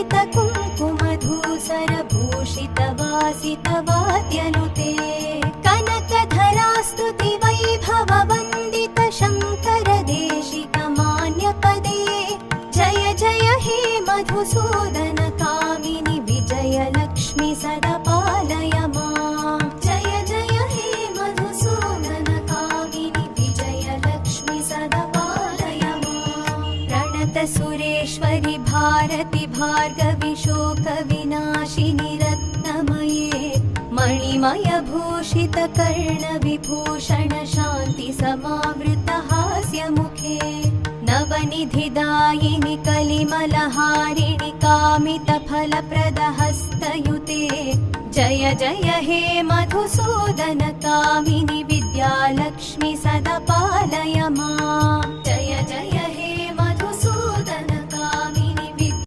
कुङ्कुमधूसरभूषितवासितवाद्यनुते कनकधरास्तुति वैभववन्दित शङ्कर देशिकमान्यपदे जय जय हे मधुसूदन कामिनि विजयलक्ष्मि सदा पालय मां जय जय हे मधुसूदन कामिनि विजयलक्ष्मि सदा पालय मां प्रणतसुरेश्वरि भारति भार्गवि शोकविनाशिनि रत्नमये मणिमयभूषित कर्णविभूषण शान्ति समावृत हास्यमुखे नवनिधिदायिनि कलिमलहारिणि कामितफलप्रद हस्तयुते जय जय हे मधुसूदन कामिनि विद्यालक्ष्मि सदा पालय मां जय जय हे